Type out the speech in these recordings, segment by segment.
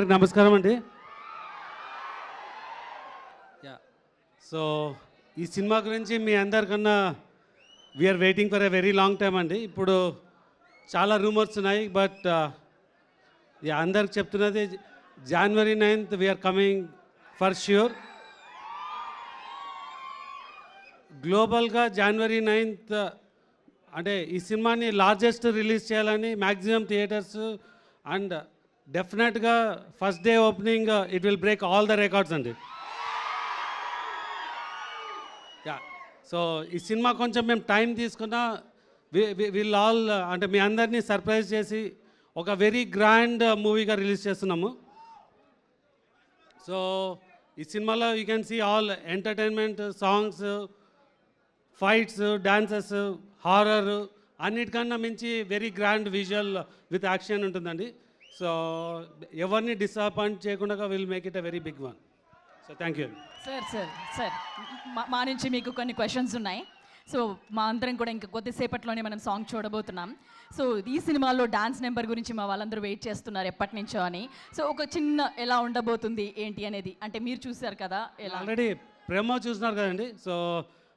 అందరికి నమస్కారం అండి. సో ఈ సినిమా గురించి మీ అందరికన్నా we are waiting for a very long time అండి. ఇప్పుడు చాలా రూమర్స్ ఉన్నాయి, బట్ అందరికి చెప్తున్నది January 9th we're coming for sure. గ్లోబల్గా January 9th అంటే ఈ సినిమాని లార్జెస్ట్ రిలీజ్ చేయాలని మ్యాక్సిమం థియేటర్స్ అండ్ డెఫినెట్గా first day opening it will break all the records అండి. సో ఈ సినిమా కొంచెం మేము టైం తీసుకున్నా విల్ ఆల్ అంటే మీ అందరినీ సర్ప్రైజ్ చేసి ఒక వెరీ గ్రాండ్ మూవీగా రిలీజ్ చేస్తున్నాము. సో ఈ సినిమాలో you can see all entertainment, songs, fights, dances, horror అన్నిటికన్నా మించి very grand visual with action ఉంటుందండి. సో ఎవరిని డిసప్పాయింట్ చేయకుండా will make it a very big one. So thank you. Sir మా నుంచి మీకు కొన్ని క్వశ్చన్స్ ఉన్నాయి. సో మా అందరం కూడా ఇంకా కొద్దిసేపట్లోనే మనం సాంగ్ చూడబోతున్నాం. సో ఈ సినిమాలో డాన్స్ నెంబర్ గురించి మా వాళ్ళందరూ వెయిట్ చేస్తున్నారు ఎప్పటి నుంచో అని. సో ఒక చిన్న ఎలా ఉండబోతుంది ఏంటి అనేది అంటే మీరు చూసారు కదా, ఎలా ఆల్రెడీ ప్రెమో చూస్తున్నారు కదండి. సో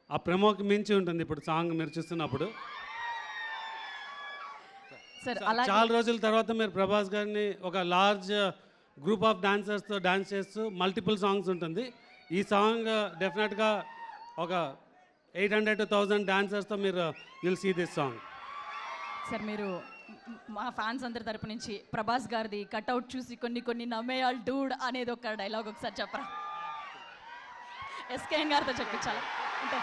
ఆ ప్రెమోకి మించి ఉంటుంది ఇప్పుడు సాంగ్ మీరు చూస్తున్నప్పుడు. సార్ అలా చాలా రోజుల తర్వాత మీరు ప్రభాస్ గారిని ఒక లార్జ్ గ్రూప్ ఆఫ్ డాన్సర్స్తో డాన్స్ చేస్తూ మల్టిపుల్ సాంగ్స్ ఉంటుంది. ఈ సాంగ్ డెఫినెట్గా ఒక 800 to 1000 డాన్సర్స్తో మీరు will see this song. Sir మీరు మా ఫ్యాన్స్ అందరి తరపు నుంచి ప్రభాస్ గారిది కట్అవుట్ చూసి కొన్ని నమ్మేయాల్ డూడ్ అనేది ఒక డైలాగ్ ఒకసారి చెప్పరా? ఎస్కేఎన్ గారితో చెప్పించాలా అంటే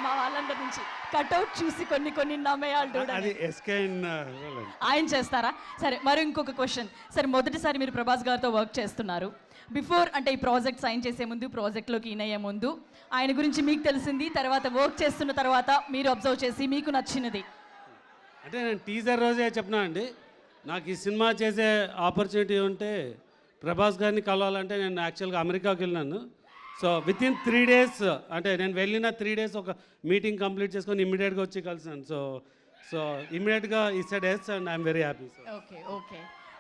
మా వాళ్ళందరి నుంచి కట్అవుట్ చూసి కొన్ని నమ్మేయాల్ డూడ్ అది ఎస్కేఎన్ ఆయన చేస్తారా? సరే, మరి ఇంకొక క్వశ్చన్. సరే, మొదటిసారి మీరు ప్రభాస్ గారితో వర్క్ చేస్తున్నారు. బిఫోర్ అంటే ఈ ప్రాజెక్ట్ సైన్ చేసే ముందు, ప్రాజెక్ట్లోకి ఇన్ అయ్యే ముందు ఆయన గురించి మీకు తెలిసింది, తర్వాత వర్క్ చేస్తున్న తర్వాత మీరు అబ్జర్వ్ చేసి మీకు నచ్చినది అంటే నేను టీజర్ రోజే చెప్పినా అండి, నాకు ఈ సినిమా చేసే ఆపర్చునిటీ ఉంటే ప్రభాస్ గారిని కలవాలంటే నేను యాక్చువల్గా అమెరికాకి వెళ్ళినాను. సో విత్ ఇన్ 3 days అంటే నేను వెళ్ళిన 3 days ఒక మీటింగ్ కంప్లీట్ చేసుకొని ఇమ్మీడియట్గా వచ్చి కలిసాను. సో ఇమ్మీడియట్గా ఈ said yes and I'm very happy. Okay.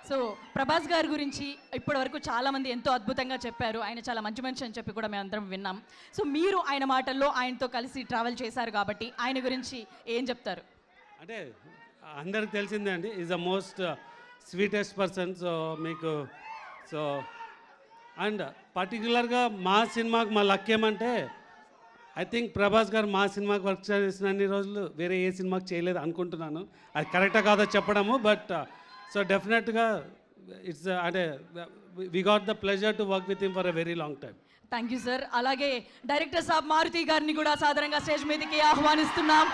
So Prabhas గారి గురించి ఇప్పటి వరకు చాలామంది ఎంతో అద్భుతంగా చెప్పారు. ఆయన చాలా మంచి మనిషి అని చెప్పి కూడా మేము అందరం విన్నాం. సో మీరు ఆయన మాటల్లో ఆయనతో కలిసి ట్రావెల్ చేశారు కాబట్టి ఆయన గురించి ఏం చెప్తారు? అంటే అందరికి తెలిసిందే అండి, is the most sweetest person. So మీకు సో అండ్ పర్టికులర్గా మా సినిమాకి మా లక్ ఏమంటే ఐ థింక్ ప్రభాస్ గారు మా సినిమాకి వర్క్ చేసిన అన్ని రోజులు వేరే ఏ సినిమాకి చేయలేదు అనుకుంటున్నాను. అది కరెక్టా కాదో చెప్పడము, బట్ సో డెఫినెట్గా ఇట్స్ అంటే we got the pleasure to work with him for a very long time. Thank you sir. అలాగే డైరెక్టర్ సాబ్ మారుతి గారిని కూడా సాధారణంగా స్టేజ్ మీదకి ఆహ్వానిస్తున్నాం.